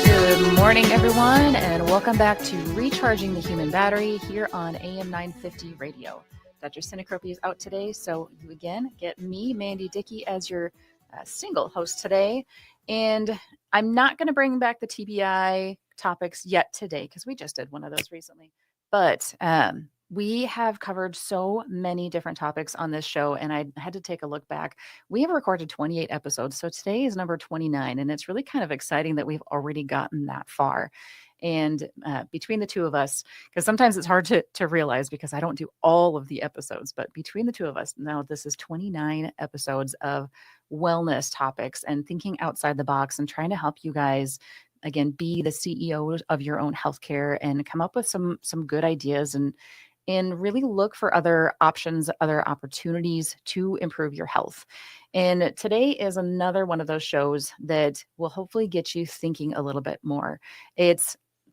Good morning, everyone, and welcome back to Recharging the Human Battery here on AM 950 Radio. Dr. Cinecropy is out today, so you again get me, Mandi Dickey, as your single host today. And I'm not going to bring back the TBI topics yet today because we just did one of those recently. But we have covered so many different topics on this show, and I had to take a look back. We have recorded 28 episodes, so today is number 29, and it's really kind of exciting that we've already gotten that far. And between the two of us, because sometimes it's hard to realize because I don't do all of the episodes, but between the two of us, now this is 29 episodes of wellness topics and thinking outside the box and trying to help you guys again be the CEO of your own healthcare and come up with some good ideas and really look for other options, other opportunities to improve your health. And today is another one of those shows that will hopefully get you thinking a little bit more.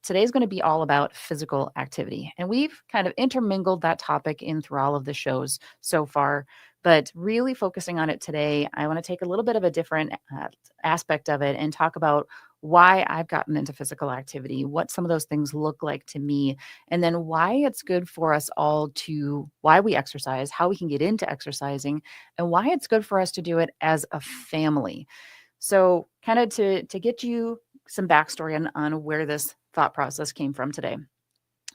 Today's going to be all about physical activity. And we've kind of intermingled that topic in through all of the shows so far. But really focusing on it today, I want to take a little bit of a different aspect of it and talk about why I've gotten into physical activity, what some of those things look like to me, and then why it's good for us all why we exercise, how we can get into exercising, and why it's good for us to do it as a family. So kind of to get you some backstory on where this thought process came from today.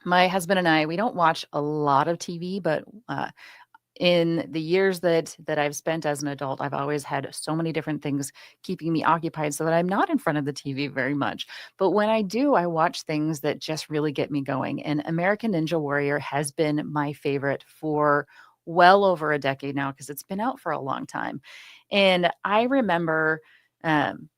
My husband and I, we don't watch a lot of TV, but in the years that I've spent as an adult, I've always had so many different things keeping me occupied so that I'm not in front of the TV very much. But when I do, I watch things that just really get me going. And American Ninja Warrior has been my favorite for well over a decade now because it's been out for a long time. And I remember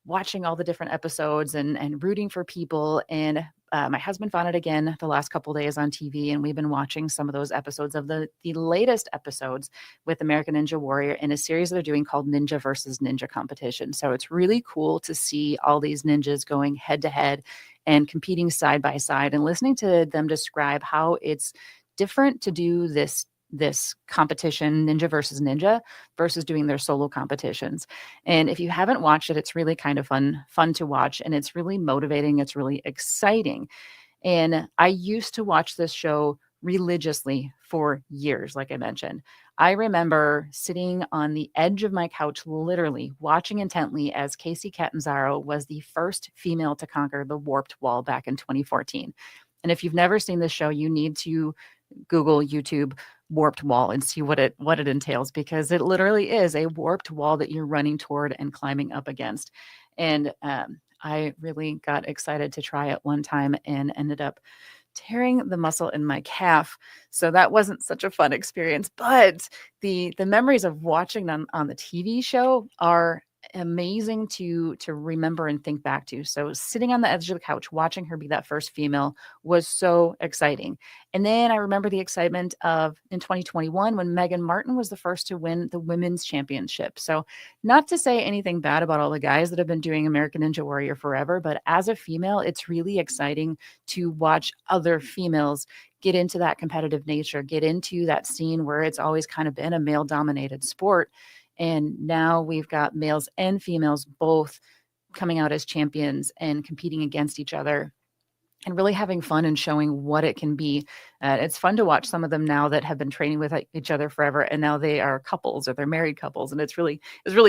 watching all the different episodes and rooting for people. And my husband found it again the last couple of days on TV, and we've been watching some of those episodes of the latest episodes with American Ninja Warrior in a series they're doing called Ninja versus Ninja competition. So it's really cool to see all these ninjas going head to head and competing side by side and listening to them describe how it's different to do this competition, Ninja versus Ninja, versus doing their solo competitions. And if you haven't watched it, it's really kind of fun to watch, and it's really motivating. It's really exciting. And I used to watch this show religiously for years, like I mentioned. I remember sitting on the edge of my couch, literally watching intently as Casey Catanzaro was the first female to conquer the warped wall back in 2014. And if you've never seen this show, you need to Google, YouTube, warped wall and see what it entails, because it literally is a warped wall that you're running toward and climbing up against. And I really got excited to try it one time and ended up tearing the muscle in my calf. So that wasn't such a fun experience, but the memories of watching them on the TV show are amazing to remember and think back to. So sitting on the edge of the couch, watching her be that first female was so exciting. And then I remember the excitement of in 2021 when Megan Martin was the first to win the women's championship. So not to say anything bad about all the guys that have been doing American Ninja Warrior forever, but as a female, it's really exciting to watch other females get into that competitive nature, get into that scene where it's always kind of been a male dominated sport. And now we've got males and females both coming out as champions and competing against each other and really having fun and showing what it can be. It's fun to watch some of them now that have been training with each other forever, and now they are couples or they're married couples. And it's really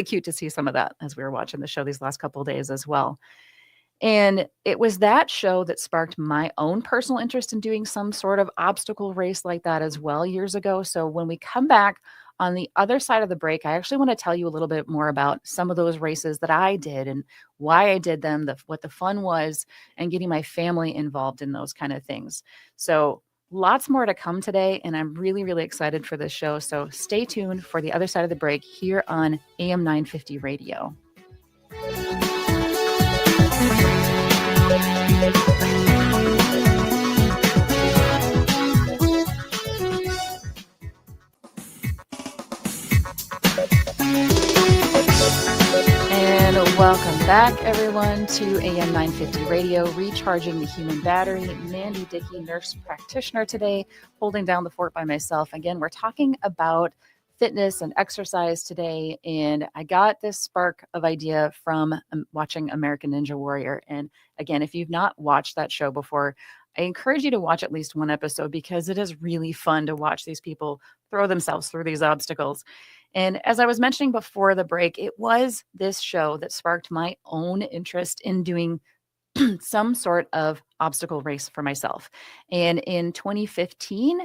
cute to see some of that as we were watching the show these last couple of days as well. And it was that show that sparked my own personal interest in doing some sort of obstacle race like that as well years ago. So when we come back on the other side of the break, I actually want to tell you a little bit more about some of those races that I did and why I did them, what the fun was, and getting my family involved in those kind of things. So lots more to come today, and I'm really, really excited for this show. So stay tuned for the other side of the break here on AM 950 Radio. And welcome back, everyone, to AM 950 Radio, Recharging the Human Battery. Mandi Dickey, nurse practitioner today, holding down the fort by myself. Again, we're talking about fitness and exercise today. And I got this spark of idea from watching American Ninja Warrior. And again, if you've not watched that show before, I encourage you to watch at least one episode because it is really fun to watch these people throw themselves through these obstacles. And as I was mentioning before the break, it was this show that sparked my own interest in doing some sort of obstacle race for myself. And in 2015,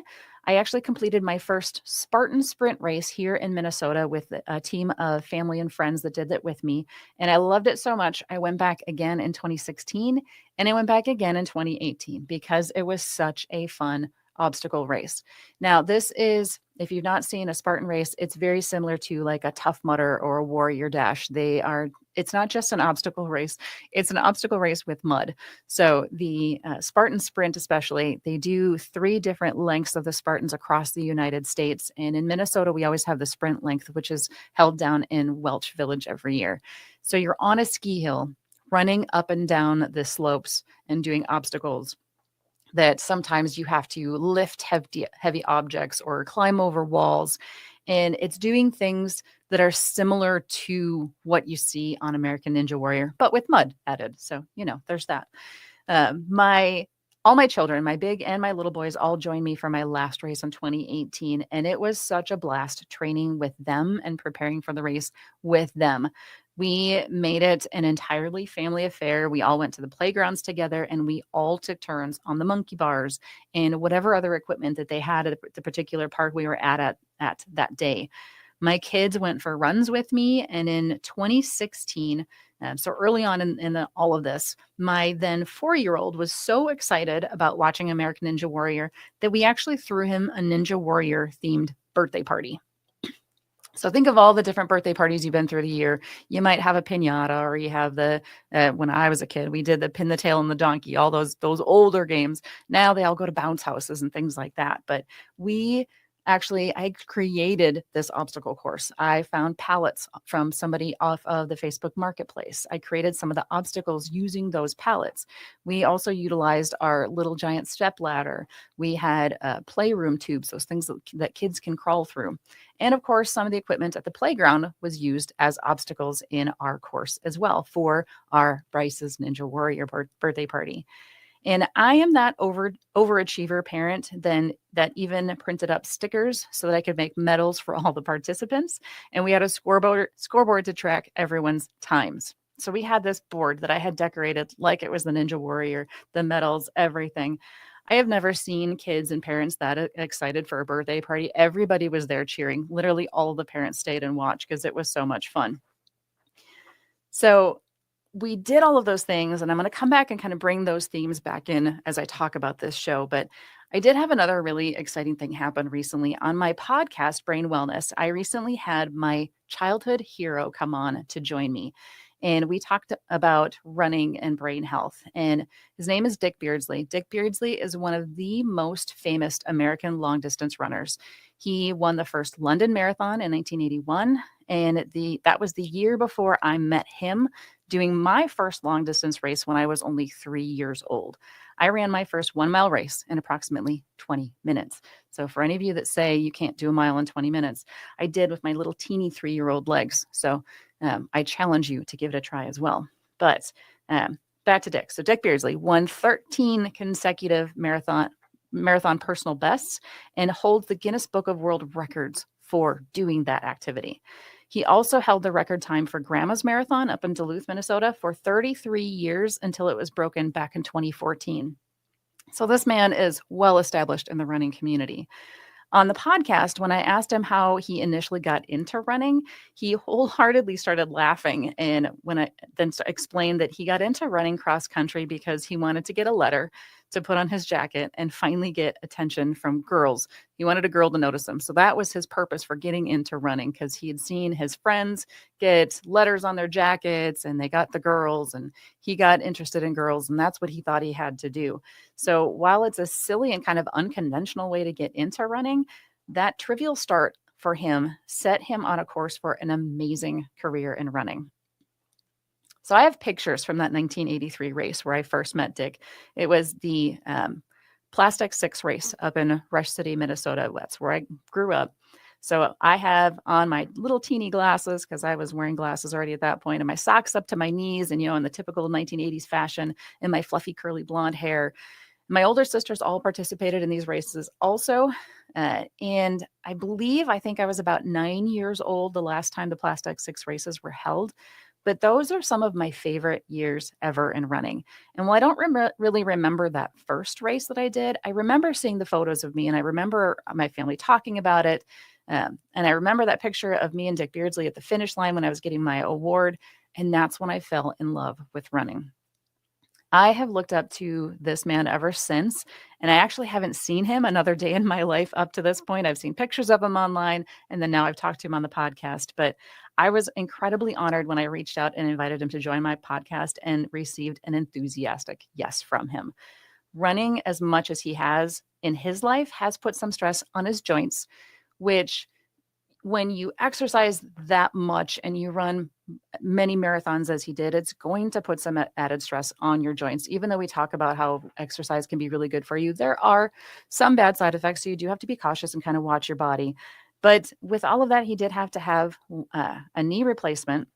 I actually completed my first Spartan sprint race here in Minnesota with a team of family and friends that did that with me. And I loved it so much. I went back again in 2016 and I went back again in 2018 because it was such a fun obstacle race. Now, this is, if you've not seen a Spartan race, it's very similar to like a Tough Mudder or a Warrior Dash. It's not just an obstacle race, it's an obstacle race with mud. So the Spartan Sprint, especially, they do 3 different lengths of the Spartans across the United States. And in Minnesota, we always have the sprint length, which is held down in Welch Village every year. So you're on a ski hill running up and down the slopes and doing obstacles that sometimes you have to lift heavy objects or climb over walls. And it's doing things that are similar to what you see on American Ninja Warrior, but with mud added. So, there's that. All my children, my big and my little boys, all joined me for my last race in 2018. And it was such a blast training with them and preparing for the race with them. We made it an entirely family affair. We all went to the playgrounds together and we all took turns on the monkey bars and whatever other equipment that they had at the particular park we were at that day. My kids went for runs with me. And in 2016, so early on in all of this, my then 4-year-old was so excited about watching American Ninja Warrior that we actually threw him a Ninja Warrior themed birthday party. So think of all the different birthday parties you've been through the year. You might have a piñata, or you have when I was a kid, we did the pin the tail on the donkey, all those older games. Now they all go to bounce houses and things like that. But I created this obstacle course. I found pallets from somebody off of the Facebook Marketplace. I created some of the obstacles using those pallets. We also utilized our little giant step ladder. We had playroom tubes, those things that kids can crawl through. And of course, some of the equipment at the playground was used as obstacles in our course as well for our Bryce's Ninja Warrior birthday party. And I am that overachiever parent then that even printed up stickers so that I could make medals for all the participants. And we had a scoreboard to track everyone's times. So we had this board that I had decorated like it was the Ninja Warrior, the medals, everything. I have never seen kids and parents that excited for a birthday party. Everybody was there cheering. Literally all of the parents stayed and watched because it was so much fun. So we did all of those things, and I'm going to come back and kind of bring those themes back in as I talk about this show. But I did have another really exciting thing happen recently on my podcast, Brain Wellness. I recently had my childhood hero come on to join me, and we talked about running and brain health. And his name is Dick Beardsley. Dick Beardsley is one of the most famous American long-distance runners. He won the first London Marathon in 1981, and that was the year before I met him doing my first long distance race when I was only 3 years old. I ran my first 1-mile race in approximately 20 minutes. So for any of you that say you can't do a mile in 20 minutes, I did with my little teeny 3-year-old legs. So I challenge you to give it a try as well. But back to Dick. So Dick Beardsley won 13 consecutive marathon personal bests and holds the Guinness Book of World Records for doing that activity. He also held the record time for Grandma's Marathon up in Duluth, Minnesota for 33 years until it was broken back in 2014. So this man is well established in the running community. On the podcast, when I asked him how he initially got into running, he wholeheartedly started laughing. And when I then explained that he got into running cross country because he wanted to get a letter to put on his jacket and finally get attention from girls. He wanted a girl to notice him. So that was his purpose for getting into running, because he had seen his friends get letters on their jackets and they got the girls, and he got interested in girls, and that's what he thought he had to do. So while it's a silly and kind of unconventional way to get into running, that trivial start for him set him on a course for an amazing career in running. So I have pictures from that 1983 race where I first met Dick. It was the Plastic 6 race up in Rush City, Minnesota. That's where I grew up. So I have on my little teeny glasses, because I was wearing glasses already at that point, and my socks up to my knees, and in the typical 1980s fashion, and my fluffy curly blonde hair. My older sisters all participated in these races also. And I think I was about 9 years old the last time the Plastic Six races were held. But those are some of my favorite years ever in running. And while I don't really remember that first race that I did, I remember seeing the photos of me and I remember my family talking about it. And I remember that picture of me and Dick Beardsley at the finish line when I was getting my award. And that's when I fell in love with running. I have looked up to this man ever since, and I actually haven't seen him another day in my life up to this point. I've seen pictures of him online, and then now I've talked to him on the podcast. But I was incredibly honored when I reached out and invited him to join my podcast and received an enthusiastic yes from him. Running as much as he has in his life has put some stress on his joints, which when you exercise that much and you run many marathons as he did, it's going to put some added stress on your joints. Even though we talk about how exercise can be really good for you, there are some bad side effects. So you do have to be cautious and kind of watch your body. But with all of that, he did have to have a knee replacement.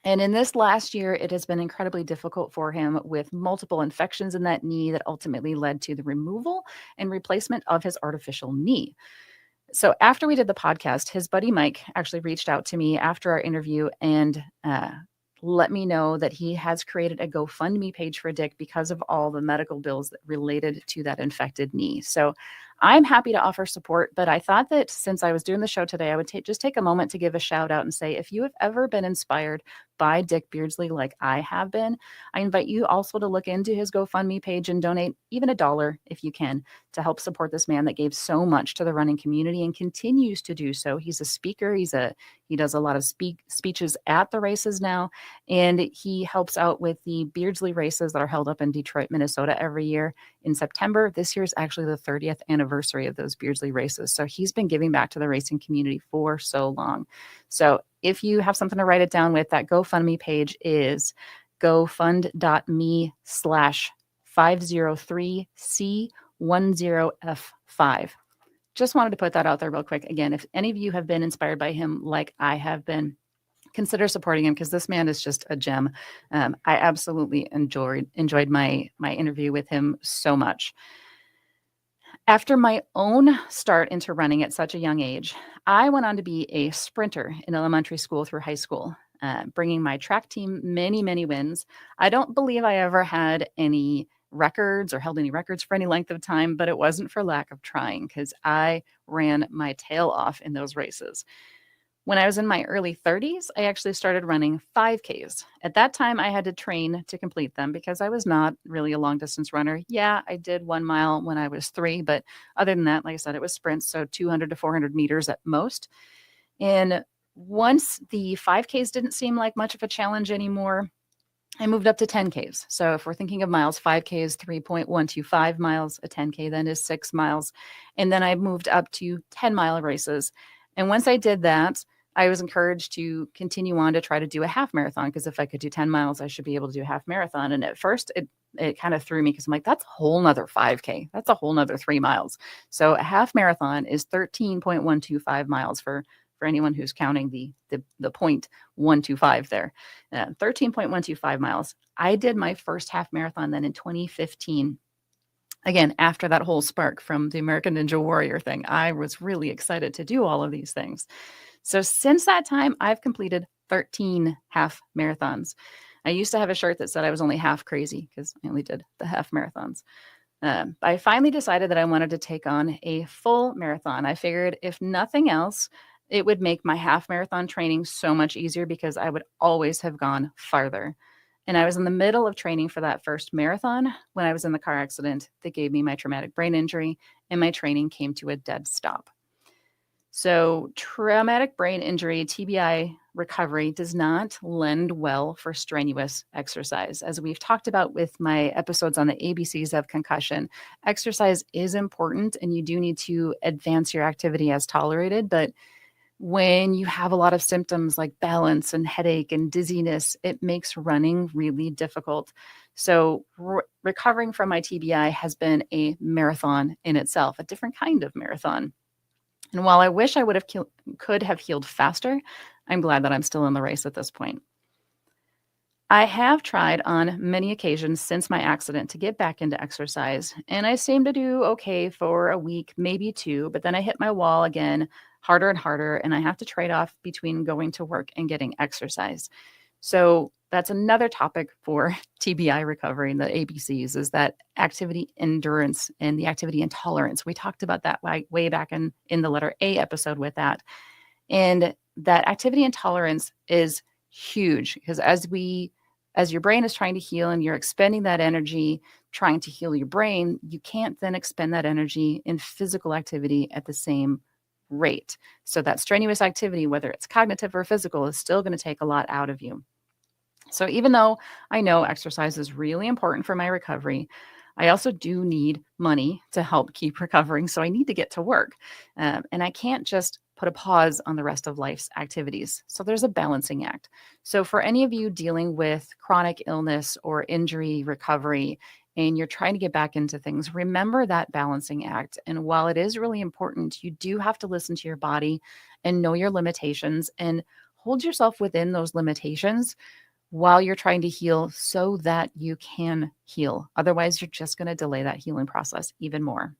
And in this last year, it has been incredibly difficult for him with multiple infections in that knee that ultimately led to the removal and replacement of his artificial knee. So after we did the podcast, his buddy Mike actually reached out to me after our interview and let me know that he has created a GoFundMe page for Dick because of all the medical bills that related to that infected knee. So I'm happy to offer support, but I thought that since I was doing the show today, I would just take a moment to give a shout out and say, if you have ever been inspired by Dick Beardsley like I have been, I invite you also to look into his GoFundMe page and donate even $1 if you can to help support this man that gave so much to the running community and continues to do so. He's a speaker. He does a lot of speeches at the races now, and he helps out with the Beardsley races that are held up in Detroit, Minnesota every year in September. This year is actually the 30th anniversary of those Beardsley races. So he's been giving back to the racing community for so long. So if you have something to write it down with, that GoFundMe page is gofund.me/503C10F5. Just wanted to put that out there real quick. Again, if any of you have been inspired by him like I have been, consider supporting him because this man is just a gem. I absolutely enjoyed my interview with him so much. After my own start into running at such a young age, I went on to be a sprinter in elementary school through high school, bringing my track team many, many wins. I don't believe I ever had any records or held any records for any length of time, but it wasn't for lack of trying because I ran my tail off in those races. When I was in my early 30s, I actually started running 5Ks. At that time, I had to train to complete them because I was not really a long distance runner. Yeah, I did 1 mile when I was 3, but other than that, like I said, it was sprints, so 200 to 400 meters at most. And once the 5Ks didn't seem like much of a challenge anymore, I moved up to 10Ks. So if we're thinking of miles, 5K is 3.125 miles, a 10K then is 6 miles. And then I moved up to 10-mile races. And once I did that, I was encouraged to continue on to try to do a half marathon because if I could do 10 miles, I should be able to do a half marathon. And at first it kind of threw me because I'm like, that's a whole nother 5K. That's a whole nother 3 miles. So a half marathon is 13.125 miles for anyone who's counting the 0.125 there. 13.125 miles. I did my first half marathon then in 2015. Again, after that whole spark from the American Ninja Warrior thing, I was really excited to do all of these things. So since that time, I've completed 13 half marathons. I used to have a shirt that said I was only half crazy because I only did the half marathons. I finally decided that I wanted to take on a full marathon. I figured if nothing else, it would make my half marathon training so much easier because I would always have gone farther. And I was in the middle of training for that first marathon when I was in the car accident that gave me my traumatic brain injury, and my training came to a dead stop. So traumatic brain injury, TBI recovery, does not lend well for strenuous exercise. As we've talked about with my episodes on the ABCs of concussion, exercise is important and you do need to advance your activity as tolerated. But when you have a lot of symptoms like balance and headache and dizziness, it makes running really difficult. So recovering from my TBI has been a marathon in itself, a different kind of marathon. And while I wish I could have healed faster, I'm glad that I'm still in the race at this point. I have tried on many occasions since my accident to get back into exercise, and I seem to do okay for a week, maybe two, but then I hit my wall again harder and harder, and I have to trade off between going to work and getting exercise. So that's another topic for TBI recovery and the ABCs is that activity endurance and the activity intolerance. We talked about that way back in the letter A episode with that. And that activity intolerance is huge because as your brain is trying to heal and you're expending that energy trying to heal your brain, you can't then expend that energy in physical activity at the same rate. So that strenuous activity, whether it's cognitive or physical, is still going to take a lot out of you. So even though I know exercise is really important for my recovery, I also do need money to help keep recovering. So I need to get to work. And I can't just put a pause on the rest of life's activities. So there's a balancing act. So for any of you dealing with chronic illness or injury recovery, and you're trying to get back into things, remember that balancing act. And while it is really important, you do have to listen to your body and know your limitations and hold yourself within those limitations while you're trying to heal so that you can heal. Otherwise, you're just going to delay that healing process even more.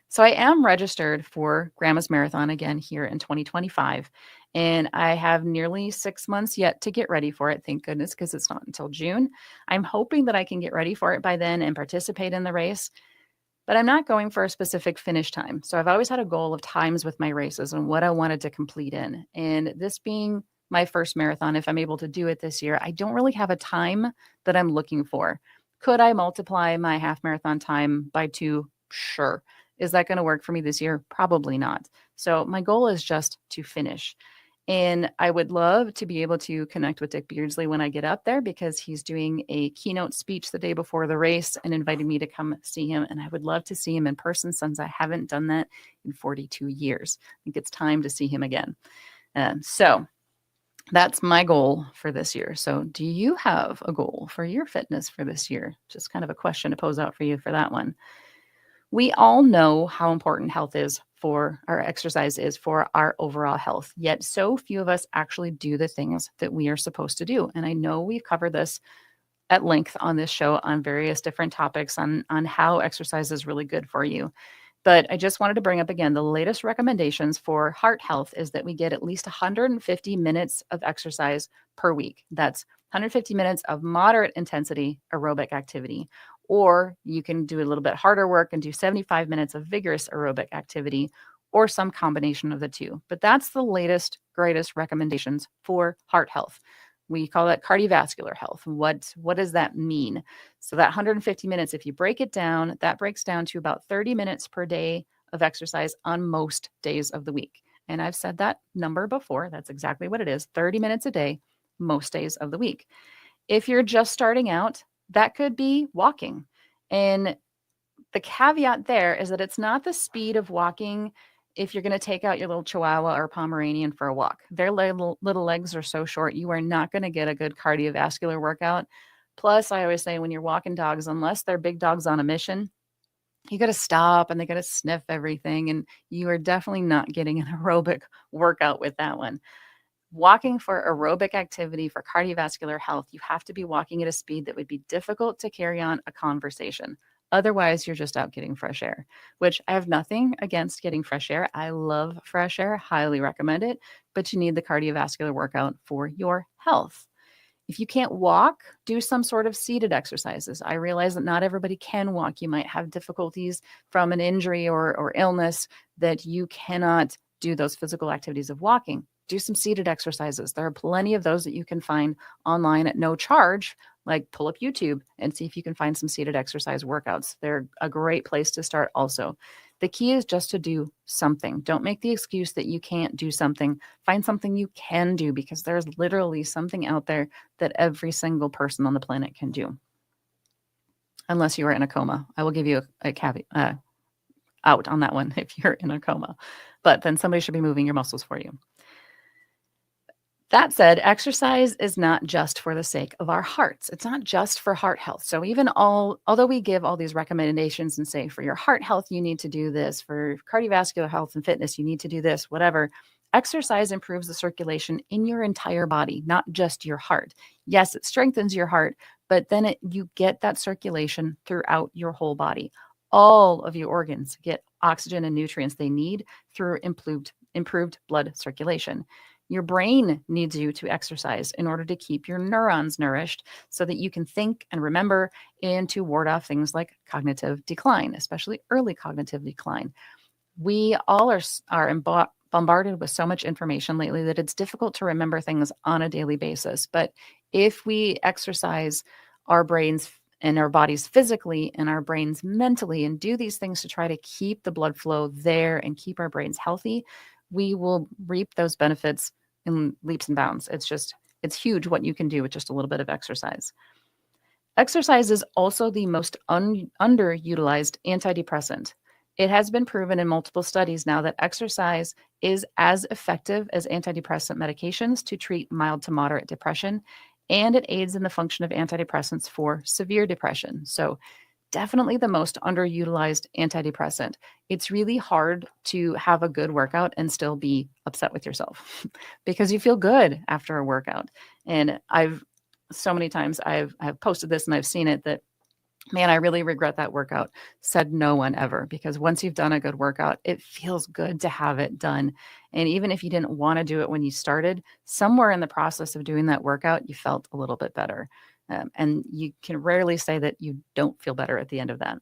So I am registered for Grandma's Marathon again here in 2025, and I have nearly 6 months yet to get ready for it. Thank goodness, because it's not until June. I'm hoping that I can get ready for it by then and participate in the race, but I'm not going for a specific finish time. So I've always had a goal of times with my races and what I wanted to complete in. And this being my first marathon, if I'm able to do it this year, I don't really have a time that I'm looking for. Could I multiply my half marathon time by 2? Sure. Is that going to work for me this year? Probably not. So my goal is just to finish. And I would love to be able to connect with Dick Beardsley when I get up there because he's doing a keynote speech the day before the race and invited me to come see him. And I would love to see him in person since I haven't done that in 42 years. I think it's time to see him again. So that's my goal for this year. So do you have a goal for your fitness for this year? Just kind of a question to pose out for you for that one. We all know how important health is for our exercise is for our overall health, yet so few of us actually do the things that we are supposed to do. And I know we've covered this at length on this show on various different topics on how exercise is really good for you. But I just wanted to bring up again the latest recommendations for heart health is that we get at least 150 minutes of exercise per week. That's 150 minutes of moderate intensity aerobic activity. Or you can do a little bit harder work and do 75 minutes of vigorous aerobic activity or some combination of the two. But that's the latest, greatest recommendations for heart health. We call that cardiovascular health. What does that mean? So that 150 minutes, if you break it down, that breaks down to about 30 minutes per day of exercise on most days of the week. And I've said that number before. That's exactly what it is, 30 minutes a day, most days of the week. If you're just starting out, that could be walking. And the caveat there is that it's not the speed of walking if you're going to take out your little Chihuahua or Pomeranian for a walk. Their little legs are so short, you are not going to get a good cardiovascular workout. Plus, I always say when you're walking dogs, unless they're big dogs on a mission, you got to stop and they got to sniff everything. And you are definitely not getting an aerobic workout with that one. Walking for aerobic activity for cardiovascular health, you have to be walking at a speed that would be difficult to carry on a conversation. Otherwise, you're just out getting fresh air, which I have nothing against getting fresh air. I love fresh air, highly recommend it, but you need the cardiovascular workout for your health. If you can't walk, do some sort of seated exercises. I realize that not everybody can walk. You might have difficulties from an injury or illness that you cannot do those physical activities of walking. Do some seated exercises. There are plenty of those that you can find online at no charge, like pull up YouTube and see if you can find some seated exercise workouts. They're a great place to start also. The key is just to do something. Don't make the excuse that you can't do something. Find something you can do because there's literally something out there that every single person on the planet can do. Unless you are in a coma. I will give you a caveat out on that one if you're in a coma. But then somebody should be moving your muscles for you. That said, exercise is not just for the sake of our hearts. It's not just for heart health. So even although we give all these recommendations and say for your heart health you need to do this, for cardiovascular health and fitness you need to do this, whatever, exercise improves the circulation in your entire body, not just your heart. Yes, it strengthens your heart, but then you get that circulation throughout your whole body. All of your organs get oxygen and nutrients they need through improved blood circulation. Your brain needs you to exercise in order to keep your neurons nourished so that you can think and remember and to ward off things like cognitive decline, especially early cognitive decline. We all are bombarded with so much information lately that it's difficult to remember things on a daily basis. But if we exercise our brains and our bodies physically and our brains mentally and do these things to try to keep the blood flow there and keep our brains healthy, we will reap those benefits in leaps and bounds. It's huge what you can do with just a little bit of exercise. Exercise is also the most underutilized antidepressant. It has been proven in multiple studies now that exercise is as effective as antidepressant medications to treat mild to moderate depression, and it aids in the function of antidepressants for severe depression. So, definitely the most underutilized antidepressant. It's really hard to have a good workout and still be upset with yourself because you feel good after a workout. And I've so many times I've posted this and I've seen it that, man, I really regret that workout. Said no one ever, because once you've done a good workout, it feels good to have it done. And even if you didn't want to do it when you started, somewhere in the process of doing that workout, you felt a little bit better. And you can rarely say that you don't feel better at the end of that.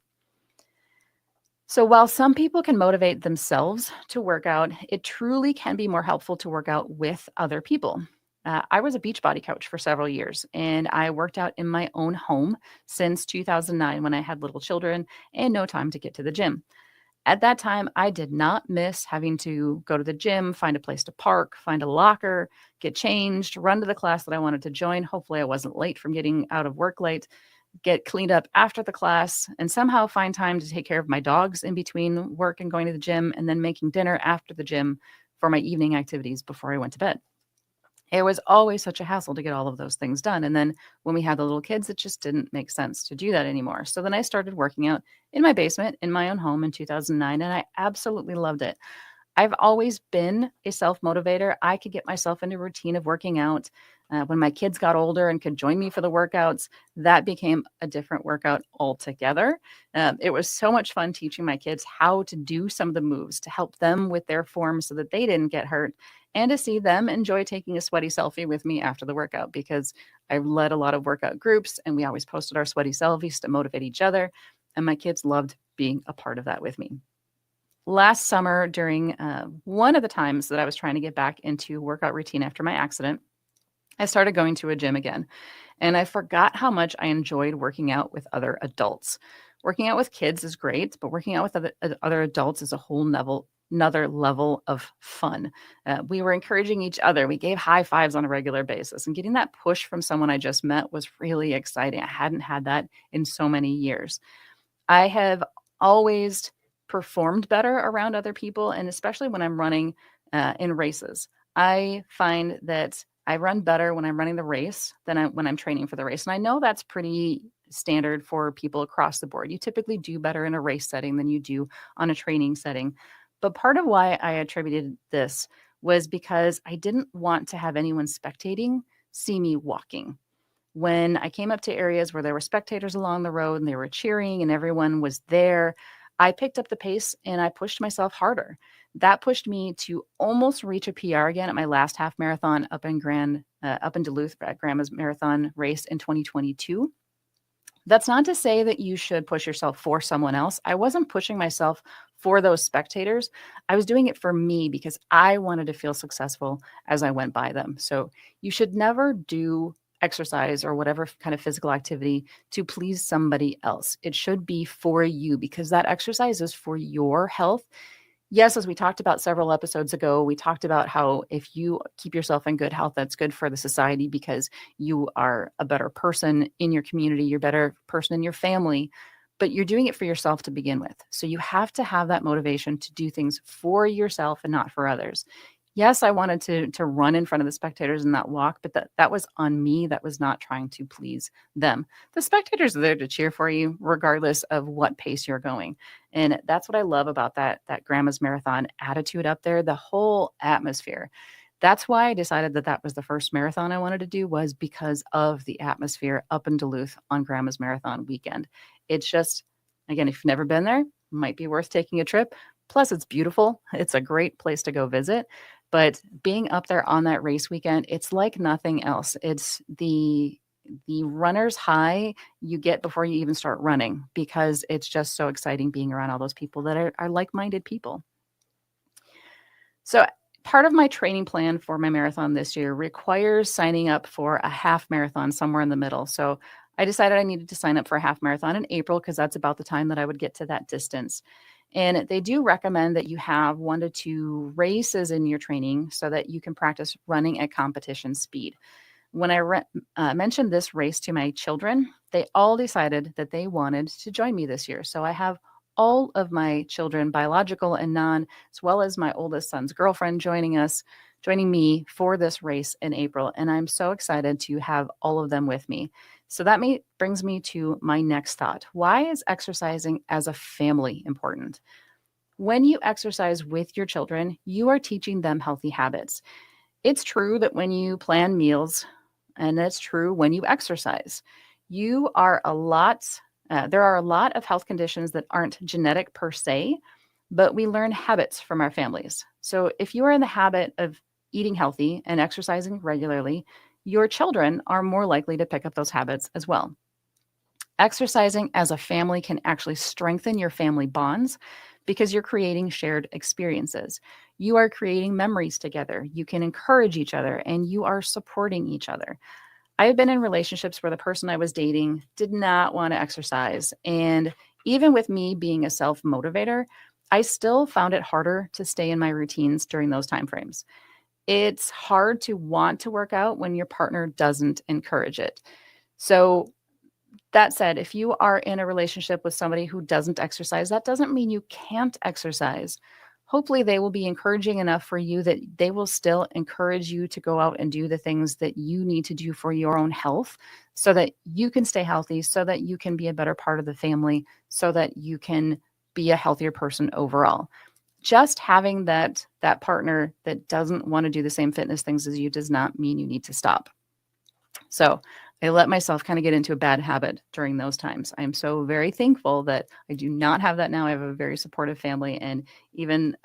So while some people can motivate themselves to work out, it truly can be more helpful to work out with other people. I was a Beachbody coach for several years, and I worked out in my own home since 2009 when I had little children and no time to get to the gym. At that time, I did not miss having to go to the gym, find a place to park, find a locker, get changed, run to the class that I wanted to join. Hopefully, I wasn't late from getting out of work late, get cleaned up after the class, and somehow find time to take care of my dogs in between work and going to the gym, and then making dinner after the gym for my evening activities before I went to bed. It was always such a hassle to get all of those things done. And then when we had the little kids, it just didn't make sense to do that anymore. So then I started working out in my basement in my own home in 2009, and I absolutely loved it. I've always been a self motivator. I could get myself into a routine of working out. When my kids got older and could join me for the workouts, that became a different workout altogether. It was so much fun teaching my kids how to do some of the moves to help them with their form so that they didn't get hurt, and to see them enjoy taking a sweaty selfie with me after the workout, because I've led a lot of workout groups and we always posted our sweaty selfies to motivate each other. And my kids loved being a part of that with me. Last summer, during one of the times that I was trying to get back into workout routine after my accident, I started going to a gym again, and I forgot how much I enjoyed working out with other adults. Working out with kids is great, but working out with other adults is a whole another level of fun. We were encouraging each other. We gave high fives on a regular basis, and getting that push from someone I just met was really exciting. I hadn't had that in so many years. I have always performed better around other people, and especially when I'm running in races. I find that I run better when I'm running the race than when I'm training for the race. And I know that's pretty standard for people across the board. You typically do better in a race setting than you do on a training setting. But part of why I attributed this was because I didn't want to have anyone spectating see me walking. When I came up to areas where there were spectators along the road and they were cheering and everyone was there, I picked up the pace and I pushed myself harder. That pushed me to almost reach a PR again at my last half marathon up in Duluth at Grandma's Marathon race in 2022. That's not to say that you should push yourself for someone else. I wasn't pushing myself for those spectators. I was doing it for me because I wanted to feel successful as I went by them. So you should never do exercise or whatever kind of physical activity to please somebody else. It should be for you, because that exercise is for your health. Yes, as we talked about several episodes ago, we talked about how if you keep yourself in good health, that's good for the society because you are a better person in your community, you're a better person in your family, but you're doing it for yourself to begin with. So you have to have that motivation to do things for yourself and not for others. Yes, I wanted to run in front of the spectators in that walk, but that was on me. That was not trying to please them. The spectators are there to cheer for you regardless of what pace you're going. And that's what I love about that Grandma's Marathon attitude up there, the whole atmosphere. That's why I decided that that was the first marathon I wanted to do, was because of the atmosphere up in Duluth on Grandma's Marathon weekend. It's just, again, if you've never been there, might be worth taking a trip. Plus, it's beautiful. It's a great place to go visit. But being up there on that race weekend, it's like nothing else. It's the runner's high you get before you even start running, because it's just so exciting being around all those people that are like-minded people. So part of my training plan for my marathon this year requires signing up for a half marathon somewhere in the middle. So I decided I needed to sign up for a half marathon in April, because that's about the time that I would get to that distance. And they do recommend that you have 1 to 2 races in your training so that you can practice running at competition speed. When I mentioned this race to my children, they all decided that they wanted to join me this year. So I have all of my children, biological and non, as well as my oldest son's girlfriend, joining me for this race in April. And I'm so excited to have all of them with me. So that brings me to my next thought. Why is exercising as a family important? When you exercise with your children, you are teaching them healthy habits. It's true that when you plan meals, and that's true when you exercise, you are there are a lot of health conditions that aren't genetic per se, but we learn habits from our families. So if you are in the habit of eating healthy and exercising regularly, your children are more likely to pick up those habits as well. Exercising as a family can actually strengthen your family bonds because you're creating shared experiences. You are creating memories together. You can encourage each other and you are supporting each other. I have been in relationships where the person I was dating did not want to exercise. And even with me being a self motivator, I still found it harder to stay in my routines during those timeframes. It's hard to want to work out when your partner doesn't encourage it. So, that said, if you are in a relationship with somebody who doesn't exercise, that doesn't mean you can't exercise. Hopefully, they will be encouraging enough for you that they will still encourage you to go out and do the things that you need to do for your own health so that you can stay healthy, so that you can be a better part of the family, so that you can be a healthier person overall. Just having that partner that doesn't want to do the same fitness things as you does not mean you need to stop. So I let myself kind of get into a bad habit during those times. I'm so very thankful that I do not have that now. I have a very supportive family, and even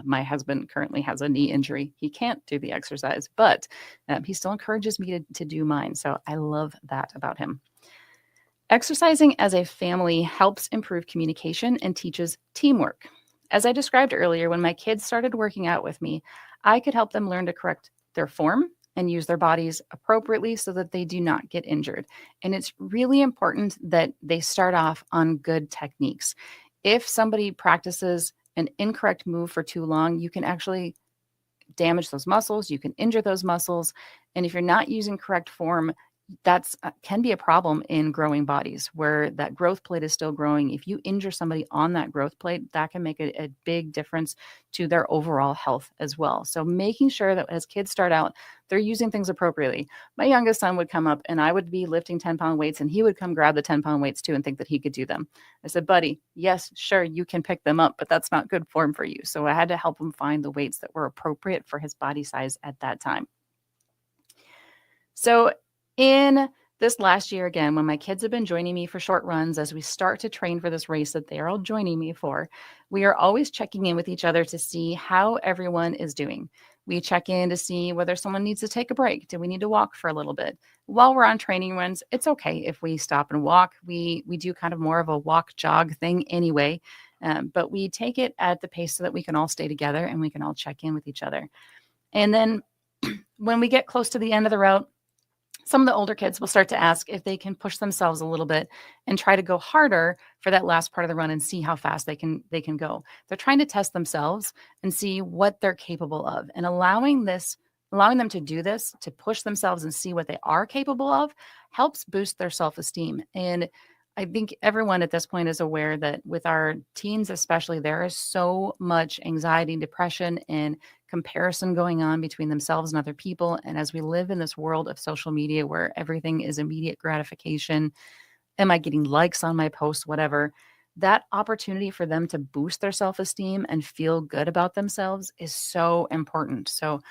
my husband currently has a knee injury. He can't do the exercise, but he still encourages me to do mine. So I love that about him. Exercising as a family helps improve communication and teaches teamwork. As I described earlier, when my kids started working out with me, I could help them learn to correct their form and use their bodies appropriately so that they do not get injured. And it's really important that they start off on good techniques. If somebody practices an incorrect move for too long, you can actually damage those muscles, you can injure those muscles. And if you're not using correct form, that's can be a problem in growing bodies where that growth plate is still growing. If you injure somebody on that growth plate, that can make a big difference to their overall health as well. So making sure that as kids start out, they're using things appropriately. My youngest son would come up and I would be lifting 10-pound weights and he would come grab the 10-pound weights too and think that he could do them. I said, buddy, yes, sure, you can pick them up, but that's not good form for you. So I had to help him find the weights that were appropriate for his body size at that time. So in this last year, again, when my kids have been joining me for short runs, as we start to train for this race that they're all joining me for, we are always checking in with each other to see how everyone is doing. We check in to see whether someone needs to take a break. Do we need to walk for a little bit? While we're on training runs, it's okay if we stop and walk. We do kind of more of a walk jog thing anyway, but we take it at the pace so that we can all stay together and we can all check in with each other. And then when we get close to the end of the route, some of the older kids will start to ask if they can push themselves a little bit and try to go harder for that last part of the run and see how fast they can go. They're trying to test themselves and see what they're capable of, and allowing them to do this, to push themselves and see what they are capable of, helps boost their self-esteem. And I think everyone at this point is aware that with our teens, especially, there is so much anxiety and depression and comparison going on between themselves and other people. And as we live in this world of social media where everything is immediate gratification, am I getting likes on my posts, whatever, that opportunity for them to boost their self esteem and feel good about themselves is so important. So,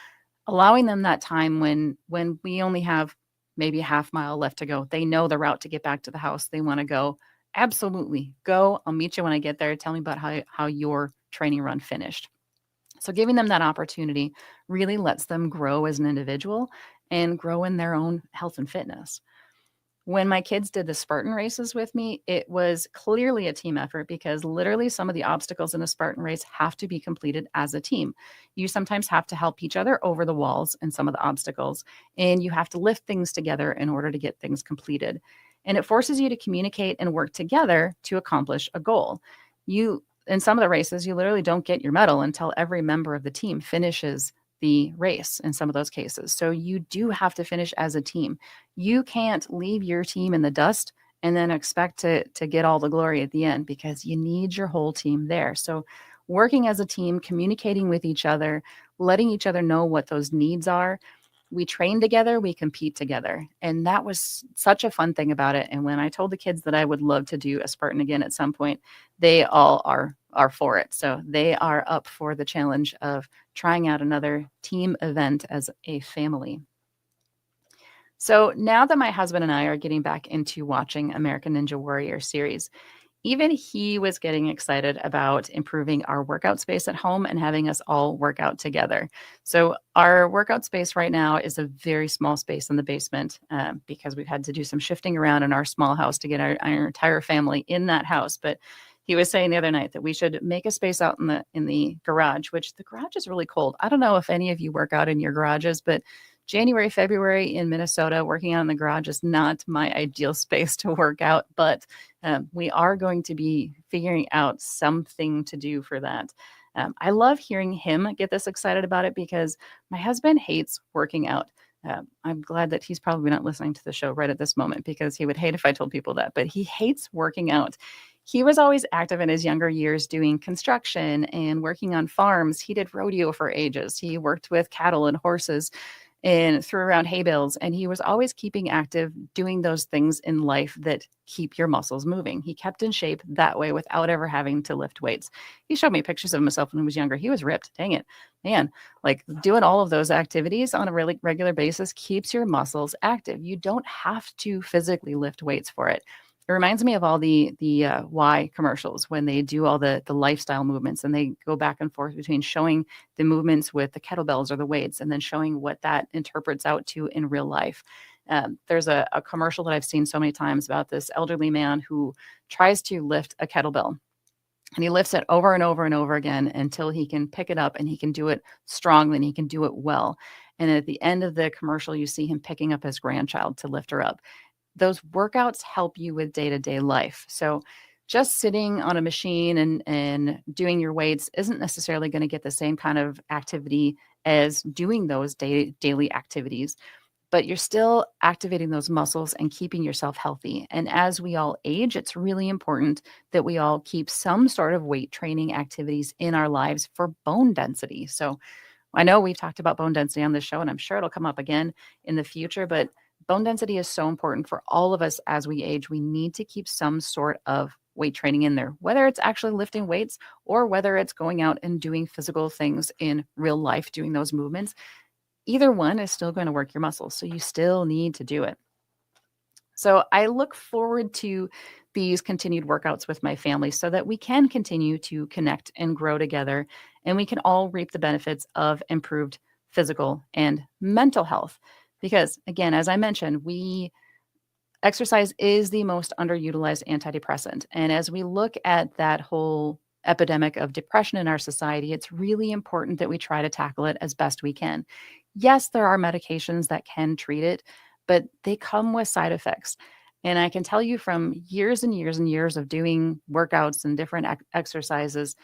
allowing them that time when we only have maybe a half mile left to go, they know the route to get back to the house they want to go, absolutely go, I'll meet you when I get there, tell me about how your training run finished. So giving them that opportunity really lets them grow as an individual and grow in their own health and fitness. When my kids did the Spartan races with me, it was clearly a team effort because literally some of the obstacles in a Spartan race have to be completed as a team. You sometimes have to help each other over the walls and some of the obstacles, and you have to lift things together in order to get things completed. And it forces you to communicate and work together to accomplish a goal. You in some of the races, you literally don't get your medal until every member of the team finishes the race in some of those cases. So you do have to finish as a team. You can't leave your team in the dust and then expect to get all the glory at the end because you need your whole team there. So working as a team, communicating with each other, letting each other know what those needs are. We train together, we compete together. And that was such a fun thing about it. And when I told the kids that I would love to do a Spartan again at some point, they all are for it. So they are up for the challenge of trying out another team event as a family. So now that my husband and I are getting back into watching American Ninja Warrior series, even he was getting excited about improving our workout space at home and having us all work out together. So, our workout space right now is a very small space in the basement because we've had to do some shifting around in our small house to get our entire family in that house. But he was saying the other night that we should make a space out in the garage, which the garage is really cold. I don't know if any of you work out in your garages, but January, February in Minnesota, working out in the garage is not my ideal space to work out, but we are going to be figuring out something to do for that. I love hearing him get this excited about it because my husband hates working out. I'm glad that he's probably not listening to the show right at this moment because he would hate if I told people that, but he hates working out. He was always active in his younger years doing construction and working on farms. He did rodeo for ages. He worked with cattle and horses and threw around hay bales. And he was always keeping active, doing those things in life that keep your muscles moving. He kept in shape that way without ever having to lift weights. He showed me pictures of himself when he was younger. He was ripped. Dang it. Man, like doing all of those activities on a really regular basis keeps your muscles active. You don't have to physically lift weights for it. It reminds me of all the Y commercials when they do all the lifestyle movements and they go back and forth between showing the movements with the kettlebells or the weights and then showing what that interprets out to in real life. There's a commercial that I've seen so many times about this elderly man who tries to lift a kettlebell. And he lifts it over and over and over again until he can pick it up and he can do it strongly and he can do it well. And at the end of the commercial, you see him picking up his grandchild to lift her up. Those workouts help you with day-to-day life. So just sitting on a machine and doing your weights isn't necessarily going to get the same kind of activity as doing those daily activities, but you're still activating those muscles and keeping yourself healthy. And as we all age, it's really important that we all keep some sort of weight training activities in our lives for bone density. So I know we've talked about bone density on this show, and I'm sure it'll come up again in the future, but bone density is so important for all of us as we age. We need to keep some sort of weight training in there, whether it's actually lifting weights or whether it's going out and doing physical things in real life, doing those movements. Either one is still going to work your muscles. So you still need to do it. So I look forward to these continued workouts with my family so that we can continue to connect and grow together and we can all reap the benefits of improved physical and mental health. Because again, as I mentioned, exercise is the most underutilized antidepressant. And as we look at that whole epidemic of depression in our society, it's really important that we try to tackle it as best we can. Yes, there are medications that can treat it, but they come with side effects. And I can tell you from years and years and years of doing workouts and different exercises,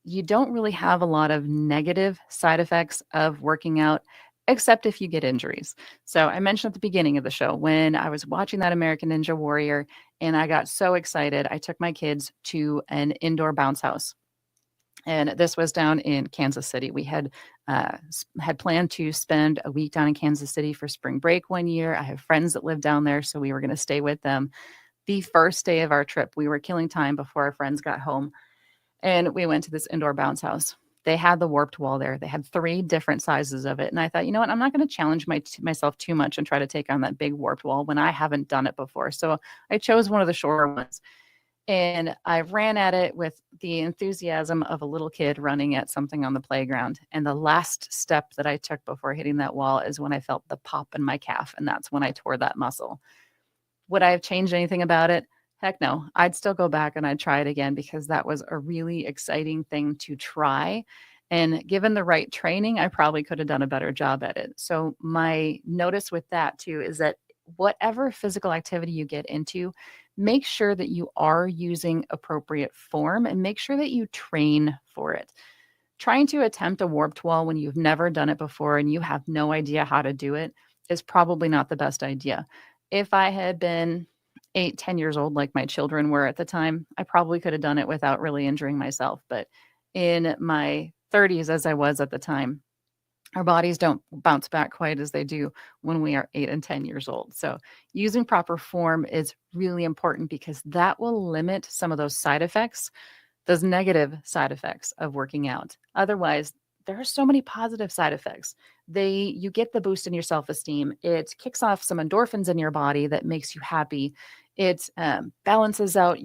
you don't really have a lot of negative side effects of working out except if you get injuries. So I mentioned at the beginning of the show when I was watching that American Ninja Warrior and I got so excited, I took my kids to an indoor bounce house. And this was down in Kansas City. We had planned to spend a week down in Kansas City for spring break one year. I have friends that live down there, so we were going to stay with them. The first day of our trip, we were killing time before our friends got home, and we went to this indoor bounce house. They had the warped wall there. They had 3 different sizes of it, and I thought, you know what? I'm not going to challenge myself too much and try to take on that big warped wall when I haven't done it before. So I chose one of the shorter ones. And I ran at it with the enthusiasm of a little kid running at something on the playground. And the last step that I took before hitting that wall is when I felt the pop in my calf. And that's when I tore that muscle. Would I have changed anything about it? Heck no. I'd still go back and I'd try it again because that was a really exciting thing to try. And given the right training, I probably could have done a better job at it. So my notice with that too is that whatever physical activity you get into, make sure that you are using appropriate form and make sure that you train for it. Trying to attempt a warped wall when you've never done it before and you have no idea how to do it is probably not the best idea. If I had been 8, 10 years old, like my children were at the time, I probably could have done it without really injuring myself. But in my 30s, as I was at the time, our bodies don't bounce back quite as they do when we are 8 and 10 years old. So using proper form is really important because that will limit some of those side effects, those negative side effects of working out. Otherwise, there are so many positive side effects. You get the boost in your self-esteem. It kicks off some endorphins in your body that makes you happy. It balances out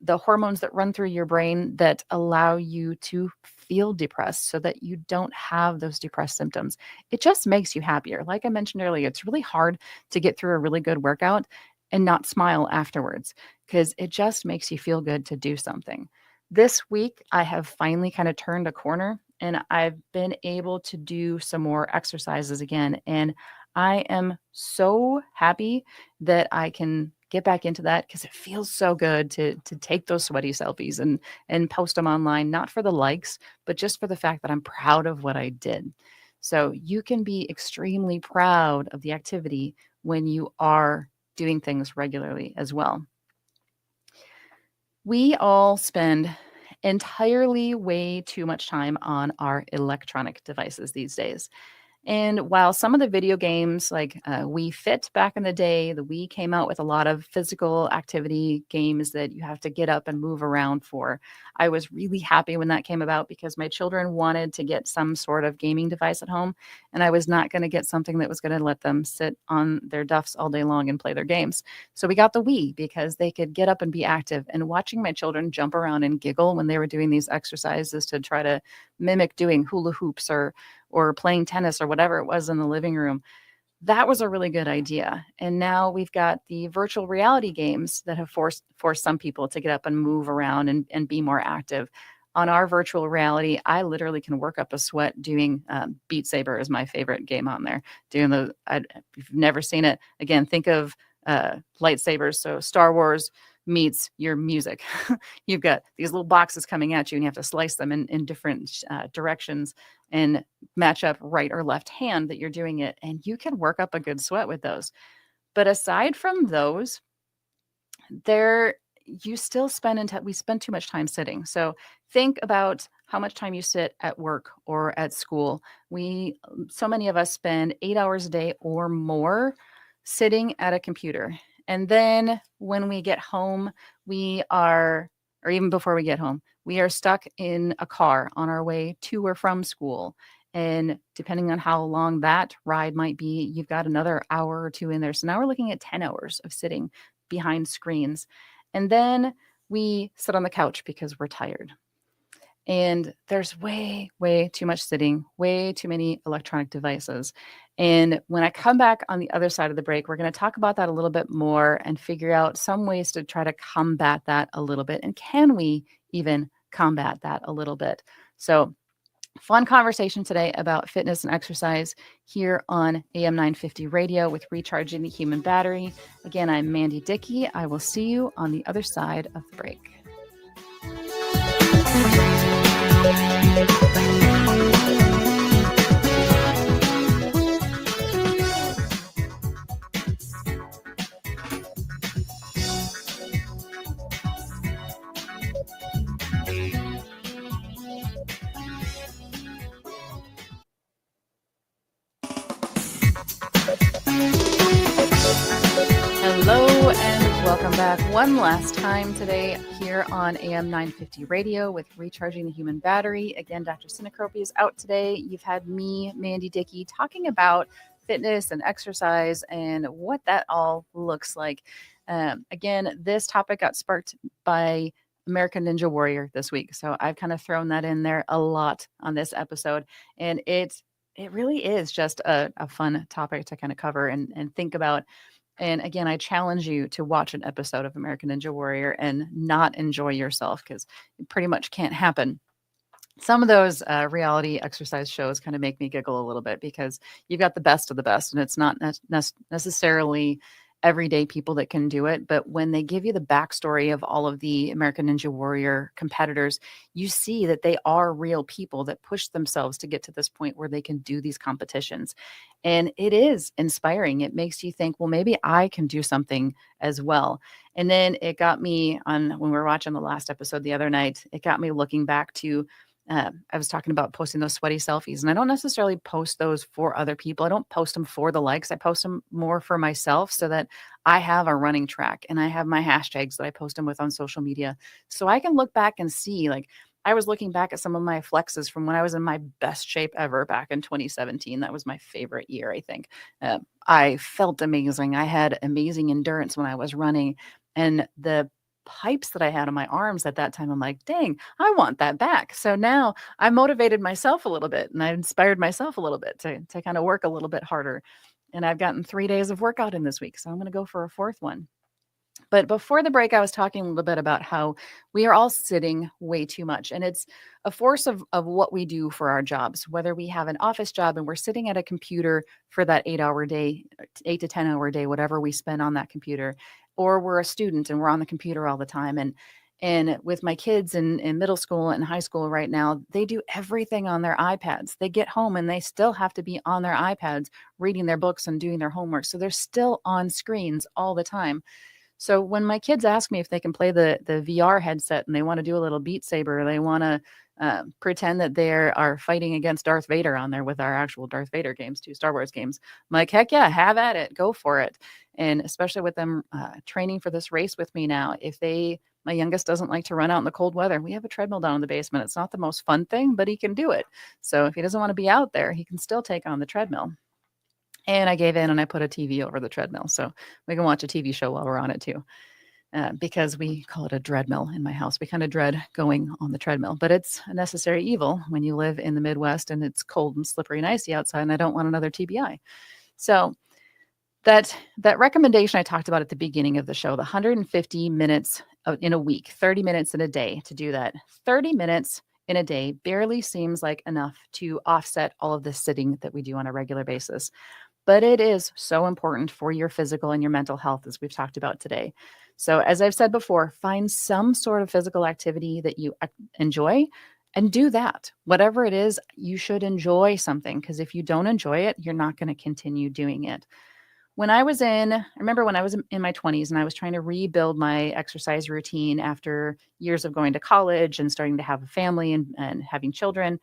the hormones that run through your brain that allow you to feel depressed so that you don't have those depressed symptoms. It just makes you happier. Like I mentioned earlier, it's really hard to get through a really good workout and not smile afterwards because it just makes you feel good to do something. This week, I have finally kind of turned a corner and I've been able to do some more exercises again. And I am so happy that I can get back into that because it feels so good to take those sweaty selfies and post them online, not for the likes, but just for the fact that I'm proud of what I did. So you can be extremely proud of the activity when you are doing things regularly as well. We all spend entirely way too much time on our electronic devices these days. And while some of the video games like Wii Fit back in the day, the Wii came out with a lot of physical activity games that you have to get up and move around for. I was really happy when that came about because my children wanted to get some sort of gaming device at home, and I was not going to get something that was going to let them sit on their duffs all day long and play their games. So we got the Wii because they could get up and be active. And watching my children jump around and giggle when they were doing these exercises to try to mimic doing hula hoops or playing tennis or whatever it was in the living room. That was a really good idea. And now we've got the virtual reality games that have forced some people to get up and move around and be more active. On our virtual reality, I literally can work up a sweat doing Beat Saber is my favorite game on there. If you've never seen it, again, think of lightsabers. So Star Wars meets your music. You've got these little boxes coming at you and you have to slice them in different directions and match up right or left hand that you're doing it. And you can work up a good sweat with those. But aside from those, we spend too much time sitting. So think about how much time you sit at work or at school. So many of us spend 8 hours a day or more sitting at a computer. And then when we get home, or even before we get home, we are stuck in a car on our way to or from school. And depending on how long that ride might be, you've got another hour or two in there. So now we're looking at 10 hours of sitting behind screens. And then we sit on the couch because we're tired. And there's way, way too much sitting, way too many electronic devices. And when I come back on the other side of the break, we're going to talk about that a little bit more and figure out some ways to try to combat that a little bit. And can we even combat that a little bit? So fun conversation today about fitness and exercise here on AM 950 Radio with Recharging the Human Battery. Again, I'm Mandi Dickey. I will see you on the other side of the break. Hello and welcome back one last time today here on AM 950 Radio with Recharging the Human Battery. Again, Dr. Cinecropy is out today. You've had me, Mandi Dickey, talking about fitness and exercise and what that all looks like. Again, this topic got sparked by American Ninja Warrior this week. So I've kind of thrown that in there a lot on this episode. And it really is just a fun topic to kind of cover and think about. And again, I challenge you to watch an episode of American Ninja Warrior and not enjoy yourself, because it pretty much can't happen. Some of those reality exercise shows kind of make me giggle a little bit, because you've got the best of the best, and it's not necessarily everyday people that can do it. But when they give you the backstory of all of the American Ninja Warrior competitors, you see that they are real people that push themselves to get to this point where they can do these competitions. And it is inspiring. It makes you think, well, maybe I can do something as well. And then it got me on, when we were watching the last episode the other night, it got me looking back to I was talking about posting those sweaty selfies, and I don't necessarily post those for other people. I don't post them for the likes. I post them more for myself, so that I have a running track and I have my hashtags that I post them with on social media. So I can look back and see, like, I was looking back at some of my flexes from when I was in my best shape ever back in 2017. That was my favorite year, I think. I felt amazing. I had amazing endurance when I was running, and the pipes that I had on my arms at that time, I'm like, dang, I want that back. So now I motivated myself a little bit, and I inspired myself a little bit to kind of work a little bit harder. And I've gotten 3 days of workout in this week, so I'm going to go for a fourth one. But before the break, I was talking a little bit about how we are all sitting way too much. And it's a force of what we do for our jobs, whether we have an office job and we're sitting at a computer for that 8-hour day, 8 to 10-hour day, whatever we spend on that computer, or we're a student and we're on the computer all the time. And with my kids in middle school and high school right now, they do everything on their iPads. They get home and they still have to be on their iPads, reading their books and doing their homework. So they're still on screens all the time. So when my kids ask me if they can play the VR headset and they want to do a little Beat Saber, they want to pretend that they are fighting against Darth Vader on there with our actual Darth Vader games too, Star Wars games. I'm like, heck yeah, have at it, go for it. And especially with them training for this race with me now, my youngest doesn't like to run out in the cold weather. We have a treadmill down in the basement. It's not the most fun thing, but he can do it. So if he doesn't want to be out there, he can still take on the treadmill. And I gave in and I put a TV over the treadmill, so we can watch a TV show while we're on it too. Because we call it a dreadmill in my house. We kind of dread going on the treadmill, but it's a necessary evil when you live in the Midwest and it's cold and slippery and icy outside, and I don't want another TBI. So that recommendation I talked about at the beginning of the show, the 150 minutes in a week, 30 minutes in a day to do that. 30 minutes in a day barely seems like enough to offset all of the sitting that we do on a regular basis. But it is so important for your physical and your mental health, as we've talked about today. So as I've said before, find some sort of physical activity that you enjoy and do that. Whatever it is, you should enjoy something, because if you don't enjoy it, you're not going to continue doing it. I remember when I was in my 20s and I was trying to rebuild my exercise routine after years of going to college and starting to have a family and having children.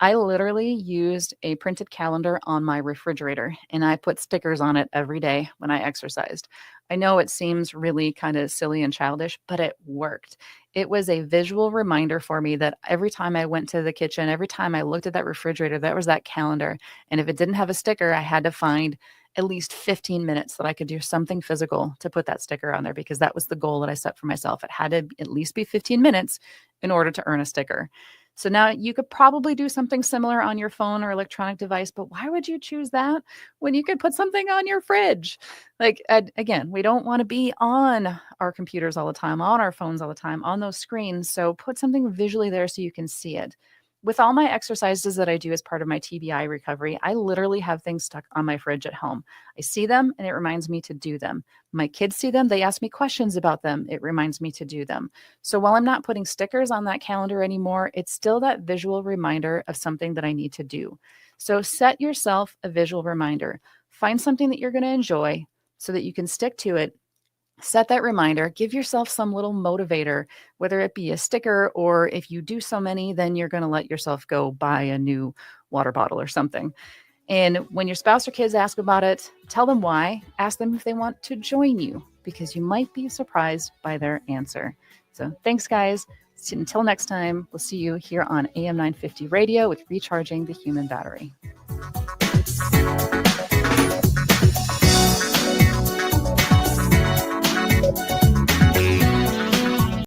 I literally used a printed calendar on my refrigerator, and I put stickers on it every day when I exercised. I know it seems really kind of silly and childish, but it worked. It was a visual reminder for me that every time I went to the kitchen, every time I looked at that refrigerator, that was that calendar. And if it didn't have a sticker, I had to find at least 15 minutes that I could do something physical to put that sticker on there, because that was the goal that I set for myself. It had to at least be 15 minutes in order to earn a sticker. So now you could probably do something similar on your phone or electronic device, but why would you choose that when you could put something on your fridge? Like, again, we don't want to be on our computers all the time, on our phones all the time, on those screens. So put something visually there so you can see it. With all my exercises that I do as part of my TBI recovery, I literally have things stuck on my fridge at home. I see them and it reminds me to do them. My kids see them. They ask me questions about them. It reminds me to do them. So while I'm not putting stickers on that calendar anymore, it's still that visual reminder of something that I need to do. So set yourself a visual reminder. Find something that you're going to enjoy so that you can stick to it. Set that reminder, give yourself some little motivator, whether it be a sticker, or if you do so many, then you're going to let yourself go buy a new water bottle or something. And when your spouse or kids ask about it, tell them why. Ask them if they want to join you, because you might be surprised by their answer. So thanks, guys. Until next time, we'll see you here on AM 950 Radio with Recharging the Human Battery.